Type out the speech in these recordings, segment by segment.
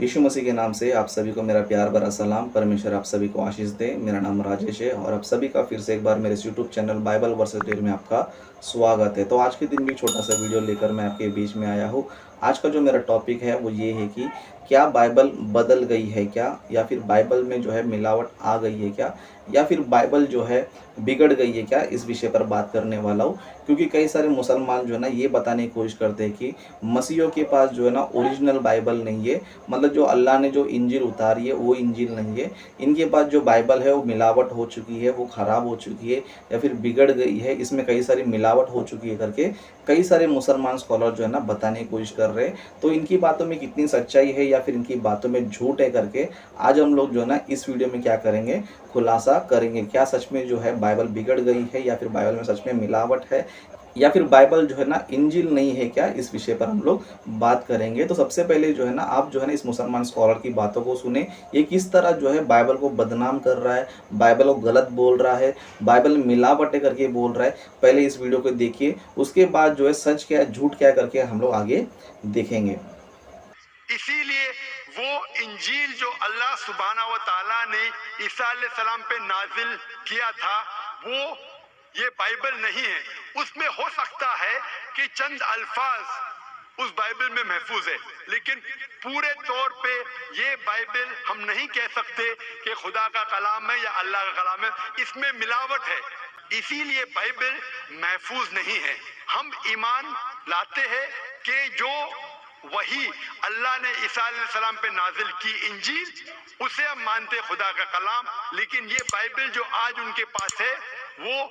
यीशु मसीह के नाम से आप सभी को मेरा प्यार भरा सलाम। परमेश्वर आप सभी को आशीष दे। मेरा नाम राजेश है और आप सभी का फिर से एक बार मेरे YouTube channel Bible versus daily में आपका स्वागत है। तो आज के दिन भी छोटा सा वीडियो लेकर मैं आपके बीच में आया हूँ। आज का जो मेरा टॉपिक है वो ये है कि क्या बाइबल बदल गई है क्या, या फिर बाइबल में जो है मिलावट आ गई है क्या, या फिर बाइबल जो है बिगड़ गई है क्या, इस विषय पर बात करने वाला हूँ। क्योंकि कई सारे मुसलमान जो है ना ये बताने की कोशिश करते हैं कि मसीहियों के पास जो है ना ओरिजिनल बाइबल नहीं है, मतलब जो अल्लाह ने जो इंजील उतारी है वो इंजील नहीं है। इनके पास जो बाइबल है वो मिलावट हो चुकी है, वो ख़राब हो चुकी है या फिर बिगड़ गई है, इसमें कई सारी मिलावट हो चुकी है करके कई सारे मुसलमान स्कॉलर जो है ना बताने की कोशिश कर रहे हैं। तो इनकी बातों में कितनी सच्चाई है या फिर इनकी बातों में झूठ है करके आज हम लोग जो है ना इस वीडियो में क्या करेंगे, खुलासा करेंगे। क्या सच में जो है बाइबल बिगड़ गई है या फिर बाइबल में सच में मिलावट है, या फिर बाइबल जो है ना इंजील नहीं है क्या, इस विषय पर हम लोग बात करेंगे। तो सबसे पहले जो है ना आप जो है ना इस मुसलमान स्कॉलर की बातों को सुने, ये किस तरह जो है बाइबल को बदनाम कर रहा है, बाइबल को गलत बोल रहा है, बाइबल में मिलावट है करके बोल रहा है। पहले इस वीडियो को देखिए, उसके बाद जो है सच क्या है झूठ क्या है करके हम लोग आगे देखेंगे। इसीलिए वो इंजील जो अल्लाह सुब्हाना व तआला ने ईसा अलैहिस्सलाम पे नाजिल किया था वो ये बाइबल नहीं है। उसमें हो सकता है कि चंद अल्फाज उस बाइबल में महफूज है, लेकिन पूरे तौर पे ये बाइबल हम नहीं कह सकते कि खुदा का कलाम है या अल्लाह का कलाम है। इसमें मिलावट है, इसीलिए बाइबल महफूज नहीं है। हम ईमान लाते हैं कि जो वही अल्लाह ने ईसा अलैहिस्सलाम पे नाजिल की इंजील उसे हम मानते खुदा का कलाम, लेकिन ये बाइबल जो आज उनके पास है वो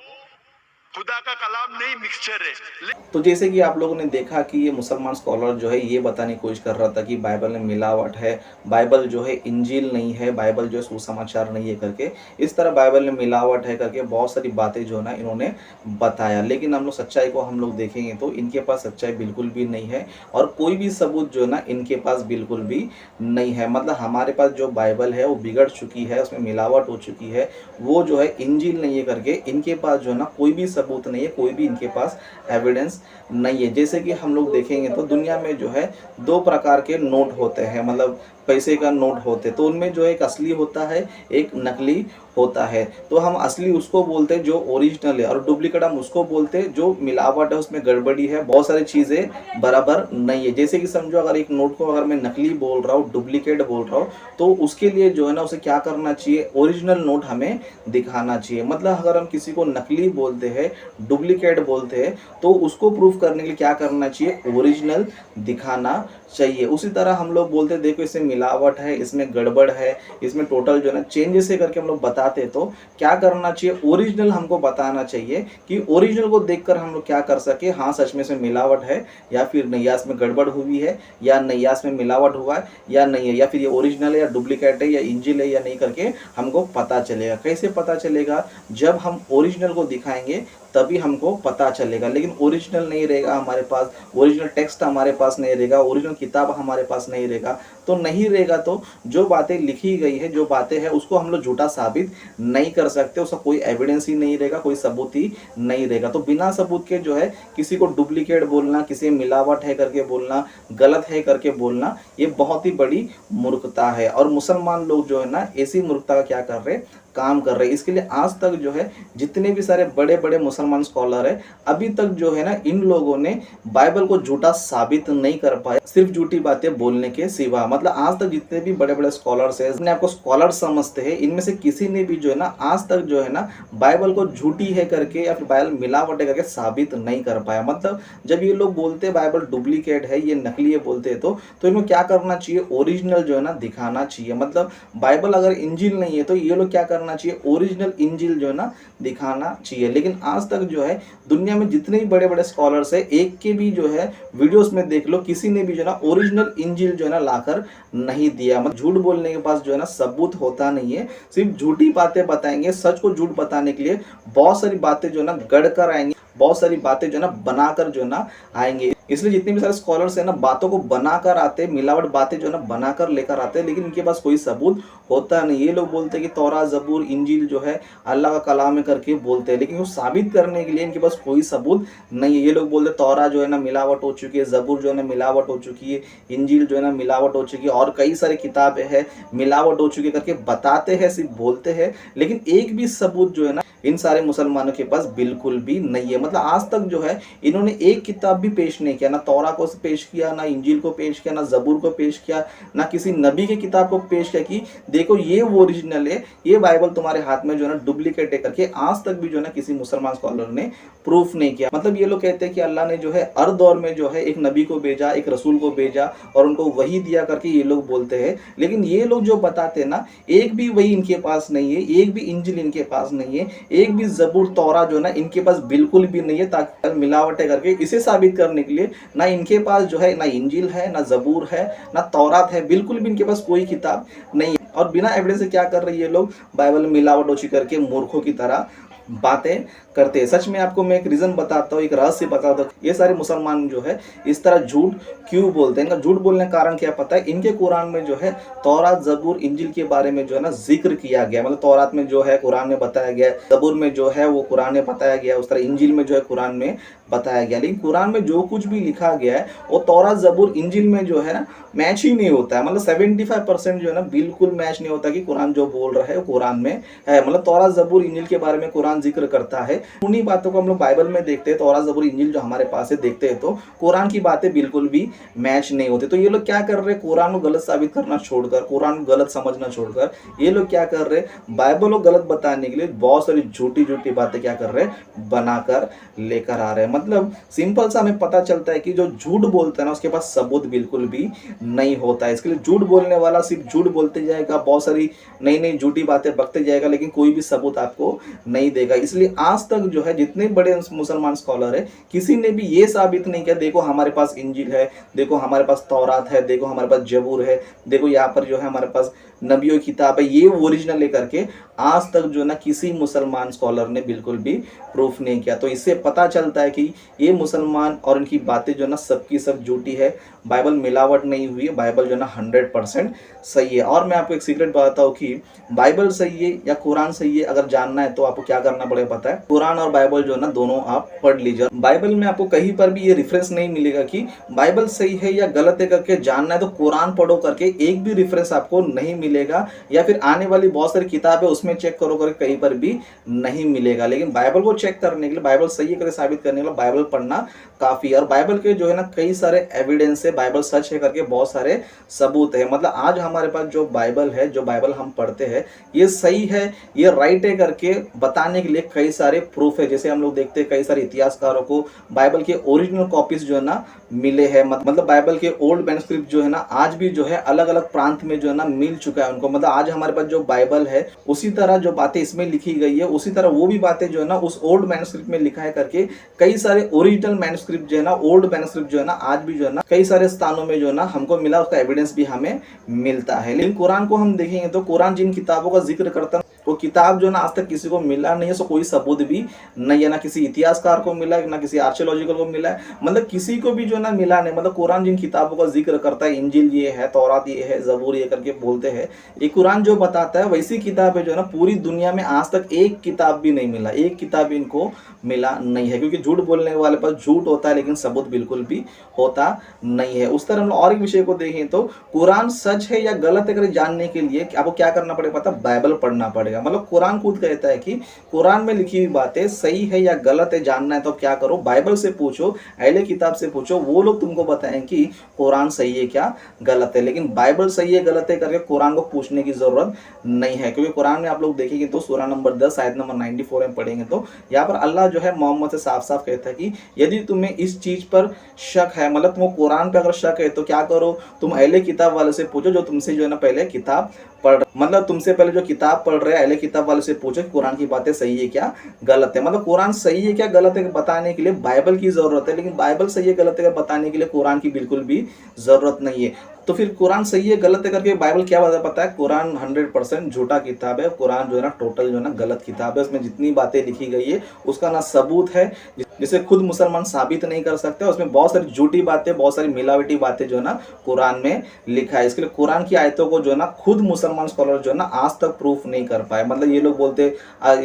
खुदा का कलाम नहीं, मिक्सचर है। तो जैसे कि आप लोगों ने देखा कि ये मुसलमान स्कॉलर जो है ये बताने की कोशिश कर रहा था कि बाइबल में मिलावट है, बाइबल जो है इंजील नहीं है, बाइबल जो है सुसमाचार नहीं है करके, इस तरह बाइबल में मिलावट है करके बहुत सारी बातें जो है ना इन्होंने बताया। लेकिन हम लोग सच्चाई को हम लोग देखेंगे तो इनके पास सच्चाई बिल्कुल भी नहीं है और कोई भी सबूत जो है ना इनके पास बिल्कुल भी नहीं है। मतलब हमारे पास जो बाइबल है वो बिगड़ चुकी है, उसमें मिलावट हो चुकी है, वो जो है इंजील नहीं है करके इनके पास जो है ना कोई भी सबूत नहीं है, कोई भी इनके पास एविडेंस नहीं है। जैसे कि हम लोग देखेंगे तो दुनिया में जो है दो प्रकार के नोट होते हैं, मतलब पैसे का नोट होते हैं। तो उनमें जो एक असली होता है, एक नकली होता है। तो हम असली उसको बोलते हैं जो ओरिजिनल है और डुप्लीकेट हम उसको बोलते हैं जो मिलावट है, उसमें गड़बड़ी है, बहुत सारी चीज़ें बराबर नहीं है। जैसे कि समझो अगर एक नोट को अगर मैं नकली बोल रहा हूँ, डुप्लीकेट बोल रहा हूँ, तो उसके लिए जो है ना उसे क्या करना चाहिए, ओरिजिनल नोट हमें दिखाना चाहिए। मतलब अगर हम किसी को नकली बोलते हैं, डुप्लीकेट बोलते हैं, तो उसको प्रूफ करने के लिए क्या करना चाहिए, ओरिजिनल दिखाना चाहिए। उसी तरह हम लोग बोलते हैं देखो इसमें मिलावट है, इसमें गड़बड़ है, इसमें टोटल जो है ना चेंजेस है करके हम लोग बताते हैं। तो क्या करना चाहिए, ओरिजिनल हमको बताना चाहिए कि ओरिजिनल को देखकर हम लोग क्या कर सके, हाँ सच में इसमें मिलावट है या फिर नहीं, या इसमें गड़बड़ हुई है या नहीं, या इसमें मिलावट हुआ है या नहीं है, या फिर ये ओरिजिनल है या डुप्लीकेट है या इंजिल है या नहीं करके हमको पता चलेगा। कैसे पता चलेगा, जब हम ओरिजिनल को दिखाएंगे तभी हमको पता चलेगा। लेकिन ओरिजिनल नहीं रहेगा हमारे पास, ओरिजिनल टेक्स्ट हमारे पास नहीं रहेगा, ओरिजिनल किताब हमारे पास नहीं रहेगा, तो नहीं रहेगा तो जो बातें लिखी गई है, जो बातें हैं उसको हम लोग झूठा साबित नहीं कर सकते। उसका कोई एविडेंस ही नहीं रहेगा, कोई सबूत ही नहीं रहेगा। तो बिना सबूत के जो है किसी को डुप्लीकेट बोलना, किसी मिलावट है करके बोलना, गलत है करके बोलना, ये बहुत ही बड़ी मूर्खता है। और मुसलमान लोग जो है ना ऐसी मूर्खता का क्या कर रहे हैं, काम कर रहे हैं। इसके लिए आज तक जो है जितने भी सारे बड़े बड़े मुसलमान स्कॉलर है, अभी तक जो है ना इन लोगों ने बाइबल को झूठा साबित नहीं कर पाए, सिर्फ झूठी बातें बोलने के सिवा। मतलब आज तक जितने भी बड़े बड़े स्कॉलर्स है, अपने आपको स्कॉलर समझते हैं, इनमें से किसी ने भी जो है ना आज तक जो है ना बाइबल को झूठी है करके या फिर बाइबल मिलावट है करके साबित नहीं कर पाया। मतलब जब ये लोग बोलते हैं बाइबल डुप्लीकेट है, ये नकली है बोलते हैं, तो इनको क्या करना चाहिए, ओरिजिनल जो है ना दिखाना चाहिए। मतलब बाइबल अगर इंजील नहीं है तो ये लोग क्या करना चाहिए, ओरिजिनल इंजील जो है ना दिखाना चाहिए। लेकिन आज तक जो है दुनिया में जितने भी बड़े बड़े स्कॉलर्स है, एक के भी जो है वीडियोस में देख लो, किसी ने भी जो है ना ओरिजिनल इंजील जो है ना लाकर नहीं दिया। मतलब झूठ बोलने के पास जो है ना सबूत होता नहीं है, सिर्फ झूठी बातें बताएंगे। सच को झूठ बताने के लिए बहुत सारी बातें जो है ना गढ़ कर आएंगे, बहुत सारी बातें जो है ना बनाकर जो है ना आएंगे। इसलिए जितने भी सारे स्कॉलर्स हैं ना बातों को बनाकर आते हैं, मिलावट बातें जो है ना बनाकर लेकर आते हैं, लेकिन इनके पास कोई सबूत होता नहीं। ये लोग बोलते हैं कि तौरात, ज़बूर, इंजील जो है अल्लाह का कलाम है करके बोलते हैं, लेकिन वो साबित करने के लिए इनके पास कोई सबूत नहीं है। ये लोग बोलते हैं तौरात जो है ना मिलावट हो चुकी है, ज़बूर जो है ना मिलावट हो चुकी है, इंजील जो है ना मिलावट हो चुकी है, और कई सारी किताबें हैं मिलावट हो चुकी है करके बताते हैं, सिर्फ बोलते हैं, लेकिन एक भी सबूत जो है ना इन सारे मुसलमानों के पास बिल्कुल भी नहीं है। मतलब आज तक जो है इन्होंने एक किताब भी पेश नहीं किया, ना तौरा को पेश किया, ना इंजील को पेश किया, ना ज़बूर को पेश किया, ना किसी नबी की किताब को पेश किया कि देखो ये वो ओरिजिनल है, ये बाइबल तुम्हारे हाथ में जो है ना डुप्लीकेट है करके आज तक भी जो है ना किसी मुसलमान स्कॉलर ने प्रूफ नहीं किया। मतलब ये लोग कहते हैं कि अल्लाह ने जो है हर दौर में जो है एक नबी को भेजा, एक रसूल को भेजा और उनको वही दिया करके ये लोग बोलते हैं, लेकिन ये लोग जो बताते हैं ना एक भी वही इनके पास नहीं है, एक भी इंजिल इनके पास नहीं है, एक भी ज़बूर, तौरा जो है ना इनके पास बिल्कुल भी नहीं है, ताकि मिलावट है करके इसे साबित करने के लिए ना इनके पास जो है ना इंजिल है, ना ज़बूर है, ना तौरात है, बिल्कुल भी इनके पास कोई किताब नहीं है। और बिना एविडेंस से क्या कर रही है लोग, बाइबल में मिलावट हो चुकी करके मूर्खों की तरह बातें करते हैं। सच में आपको मैं एक रीज़न बताता हूँ, एक रहस्य बताता हूँ, ये सारे मुसलमान जो है इस तरह झूठ क्यों बोलते हैं। इनका झूठ बोलने का कारण क्या पता है, इनके कुरान में जो है तौरात, ज़बूर, इंजिल के बारे में जो है ना जिक्र किया गया, मतलब तौरात में जो है कुरान में बताया गया, ज़बूर में जो है वो कुरान में बताया गया, उस तरह इंजिल में जो है कुरान में बताया गया, लेकिन कुरान में जो कुछ भी लिखा गया है वो तौरात, ज़बूर, इंजिल में जो है ना मैच ही नहीं होता है। मतलब 75% जो है ना बिल्कुल मैच नहीं होता कि कुरान जो बोल रहा है वो कुरान में है। मतलब तौरात, ज़बूर, इंजिल के बारे में कुरान जिक्र करता है, उन्हीं बातों को हम लोग बाइबल में देखते हैं, तौरात, ज़बूर, इंजिल जो हमारे पास है देखते हैं तो कुरान की बातें बिल्कुल भी मैच नहीं होती। तो ये लोग क्या कर रहे हैं, कुरान को गलत साबित करना छोड़कर, कुरान को गलत समझना छोड़कर ये लोग क्या कर रहे हैं, बाइबल को गलत बताने के लिए बहुत सारी झूठी झूठी बातें क्या कर रहे हैं, बनाकर लेकर आ रहे हैं। मतलब सिंपल सा हमें पता चलता है कि जो झूठ बोलता है ना उसके पास सबूत बिल्कुल भी नहीं होता है। इसके लिए झूठ बोलने वाला सिर्फ झूठ बोलते जाएगा, बहुत सारी नई नई झूठी बातें बकते जाएगा, लेकिन कोई भी सबूत आपको नहीं देगा। इसलिए आज तक जो है जितने बड़े मुसलमान स्कॉलर है किसी ने भी ये साबित नहीं किया देखो हमारे पास इंजिल है, देखो हमारे पास तौरात है, देखो हमारे पास ज़बूर है, देखो यहाँ पर जो है हमारे पास नबियों की किताब है, ये ओरिजिनल लेकर के आज तक जो ना किसी मुसलमान स्कॉलर ने बिल्कुल भी प्रूफ नहीं किया। तो इससे पता चलता है कि ये मुसलमान और इनकी बातें जो ना सबकी सब झूठी है, बाइबल मिलावट नहीं हुई है, बाइबल जो ना 100% सही है। और मैं आपको एक सीक्रेट बताता हूँ कि बाइबल सही है या कुरान सही है, अगर जानना है तो आपको क्या करना पड़ेगा पता है, कुरान और बाइबल जो है ना दोनों आप पढ़ लीजिए। बाइबल में आपको कहीं पर भी ये रेफरेंस नहीं मिलेगा कि बाइबल सही है या गलत है करके जानना है तो कुरान पढ़ो करके एक भी रेफरेंस आपको नहीं मिलेगा, या फिर आने वाली बहुत सारी किताबें उसमें चेक करो करके कहीं पर भी नहीं मिलेगा। लेकिन बाइबल को चेक करने के लिए, बाइबल सही है करके साबित करने के लिए बाइबल पढ़ना काफ़ी है। और बाइबल के जो है ना कई सारे एविडेंस है, बाइबल सच है करके बहुत सारे सबूत है। मतलब आज हमारे पास जो बाइबल है, जो बाइबल हम पढ़ते हैं ये सही है, ये राइट है करके बताने के लिए कई सारे प्रूफ है। जैसे हम लोग देखते हैं कई सारे इतिहासकारों को बाइबल के ओरिजिनल कॉपीज जो है ना मिले हैं, मतलब बाइबल के ओल्ड मैन्युस्क्रिप्ट जो है ना आज भी जो है अलग अलग प्रांत में जो है ना मिल चुका है उनको। मतलब आज हमारे पास जो बाइबल है उसी तरह जो बातें इसमें लिखी गई है उसी तरह वो भी बातें जो है ना उस ओल्ड मैन्युस्क्रिप्ट में लिखा है करके कई सारे ओरिजिनल मैन्युस्क्रिप्ट जो है ना, ओल्ड मैन्युस्क्रिप्ट जो है ना आज भी जो है ना कई सारे स्थानों में जो है ना हमको मिला, उसका एविडेंस भी हमें मिलता है। लेकिन कुरान को हम देखेंगे तो कुरान जिन किताबों का जिक्र करता है वो किताब जो है ना आज तक किसी को मिला नहीं है, सो कोई सबूत भी नहीं है, ना किसी इतिहासकार को मिला है, ना किसी आर्कियोलॉजिकल को मिला है, मतलब किसी को भी जो है ना मिला नहीं। मतलब कुरान जिन किताबों का जिक्र करता है, इंजिल ये है, तौरात ये है, ज़बूर ये करके बोलते हैं, ये कुरान जो बताता है वैसी किताबें जो है ना पूरी दुनिया में आज तक एक किताब भी नहीं मिला, एक किताब इनको मिला नहीं है, क्योंकि झूठ बोलने वाले पास झूठ होता है लेकिन सबूत बिल्कुल भी होता नहीं है। उस तरह हम और एक विषय को देखें तो कुरान सच है या गलत है करके जानने के लिए आपको क्या करना पड़ेगा पता, बाइबल पढ़ना पड़ेगा। मतलब कुरान खुद कहता है कि कुरान में लिखी हुई बातें सही है या गलत है जानना है तो क्या करो, बाइबल से पूछो, अहले किताब से पूछो, वो लोग तुमको बताएं कि कुरान सही है क्या गलत है। लेकिन बाइबल सही है गलत है करके कुरान को पूछने की जरूरत नहीं है, क्योंकि कुरान में आप लोग देखेंगे तो सूरा नंबर 10 आयत नंबर 94 में पढ़ेंगे तो यहाँ पर अल्लाह जो है मोहम्मद से साफ साफ कहता है कि यदि तुम्हें इस चीज पर शक है, मतलब तुमको कुरान पे अगर शक है तो क्या करो, तुम अहले किताब वाले से पूछो जो तुमसे जो है ना पहले किताब पढ़, मतलब तुमसे पहले जो किताब पढ़ रहे हैं अहले किताब वाले से पूछो कि कुरान की बातें सही है क्या गलत है। मतलब कुरान सही है क्या गलत है बताने के लिए बाइबल की जरूरत है, लेकिन बाइबल सही है गलत है बताने के लिए कुरान की बिल्कुल भी जरूरत नहीं है। तो फिर कुरान सही है गलत है करके बाइबल क्या पता है, कुरान 100% झूठा किताब है, कुरान जो है ना टोटल जो है ना गलत किताब है, उसमें जितनी बातें लिखी गई है उसका ना सबूत है जिसे खुद मुसलमान साबित नहीं कर सकते। उसमें बहुत सारी झूठी बातें, बहुत सारी मिलावटी बातें जो है ना कुरान में लिखा है। इसके लिए कुरान की आयतों को जो है ना खुद मुसलमान स्कॉलर जो है ना आज तक प्रूफ नहीं कर पाए। मतलब ये लोग बोलते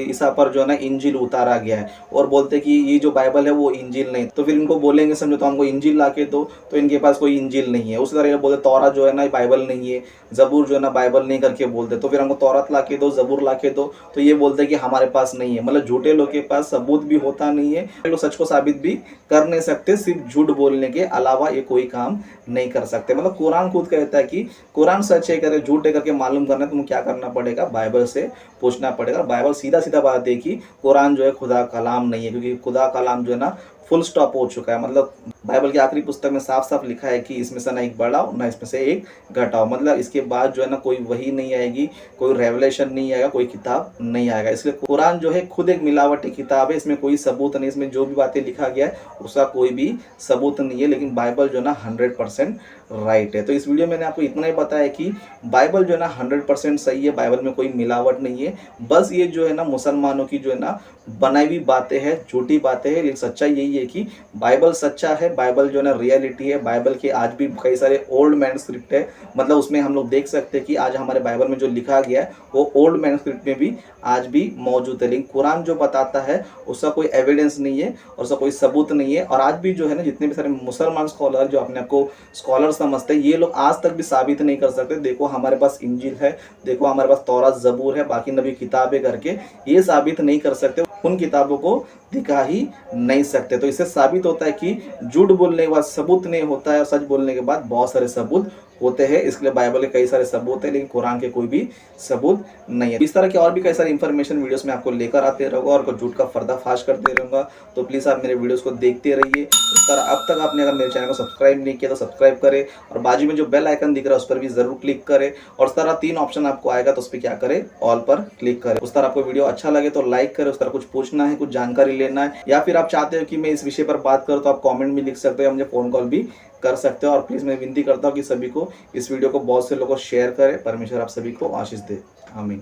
ईसा पर जो है ना इंजील उतारा गया है और बोलते कि ये जो बाइबल है वो इंजील नहीं। तो फिर इनको बोलेंगे समझो तो हमको इंजील ला के दो, तो इनके पास कोई इंजील नहीं है। उसी तरह ये बोलते तौरात जो है ना बाइबल नहीं है, जबूर जो है ना बाइबल नहीं करके बोलते। तो फिर हमको तौरात ला के दो, जबूर ला के दो, तो ये बोलते कि हमारे पास नहीं है। मतलब झूठे लोग के पास सबूत भी होता नहीं है, लोग सच को साबित भी कर नहीं सकते। सिर्फ झूठ बोलने के अलावा ये कोई काम नहीं कर सकते। मतलब कुरान खुद कहता है कि कुरान सच है करे झूठ है करके मालूम करना है तुमको क्या करना पड़ेगा, बाइबल से पूछना पड़ेगा। बाइबल सीधा सीधा बात है कि कुरान जो है खुदा कलाम नहीं है, क्योंकि खुदा कलाम जो है ना फुल स्टॉप हो चुका है। मतलब बाइबल की आखिरी पुस्तक में साफ साफ लिखा है कि इसमें से ना एक बढ़ाओ ना इसमें से एक घटाओ। मतलब इसके बाद जो है ना कोई वही नहीं आएगी, कोई रेवलेशन नहीं आएगा, कोई किताब नहीं आएगा। इसलिए कुरान जो है खुद एक मिलावटी किताब है, इसमें कोई सबूत नहीं। इसमें जो भी बातें लिखा गया है उसका कोई भी सबूत नहीं है। लेकिन बाइबल जो है ना 100% राइट है। तो इस वीडियो में मैंने आपको इतना ही बताया कि बाइबल जो है ना 100% सही है, बाइबल में कोई मिलावट नहीं है। बस ये जो है ना मुसलमानों की जो है ना बनाई हुई बातें हैं, झूठी बातें हैं। लेकिन सच्चाई यही है कि बाइबल सच्चा है, बाइबल जो है ना रियलिटी है। बाइबल के आज भी कई सारे ओल्ड मैन्युस्क्रिप्ट है, मतलब उसमें हम लोग देख सकते हैं कि आज हमारे बाइबल में जो लिखा गया है वो ओल्ड मैन्युस्क्रिप्ट में भी आज भी मौजूद है। लेकिन कुरान जो बताता है उसका कोई एविडेंस नहीं है और उसका कोई सबूत नहीं है। और आज भी जो है ना जितने भी सारे मुसलमान स्कॉलर जो अपने आप को स्कॉलर समझते हैं, ये लोग आज तक भी साबित नहीं कर सकते देखो हमारे पास इंजील है, देखो हमारे पास तौरात जबूर है, बाकी नबी किताबें करके ये साबित नहीं कर सकते। उन किताबों को दिखा ही नहीं सकते। तो इससे साबित होता है कि झूठ बोलने के बाद सबूत नहीं होता है और सच बोलने के बाद बहुत सारे सबूत होते हैं। इसके लिए बाइबल के कई सारे सबूत हैं लेकिन कुरान के कोई भी सबूत नहीं है। इस तरह के और भी कई सारी इंफॉर्मेशन वीडियोस में आपको लेकर आते रहूँगा और झूठ का पर्दाफाश करते रहूँगा। तो प्लीज़ आप मेरे वीडियोस को देखते रहिए। इस तरह अब तक आपने अगर मेरे चैनल को सब्सक्राइब नहीं किया तो सब्सक्राइब करें और बाजू में जो बेल आइकन दिख रहा है उस पर भी जरूर क्लिक करें। और उस तरह 3 ऑप्शन आपको आएगा तो उस पर क्या करें, ऑल पर क्लिक करें। उस तरह आपको वीडियो अच्छा लगे तो लाइक करें। उस तरह कुछ पूछना है, कुछ जानकारी लेना है या फिर आप चाहते हो कि मैं इस विषय पर बात करूँ तो आप कॉमेंट में लिख सकते हो, मुझे फ़ोन कॉल भी कर सकते हो। और प्लीज़ मैं विनती करता हूँ कि सभी को इस वीडियो को बहुत से लोगों को शेयर करें। परमेश्वर आप सभी को आशीष दे। आमीन।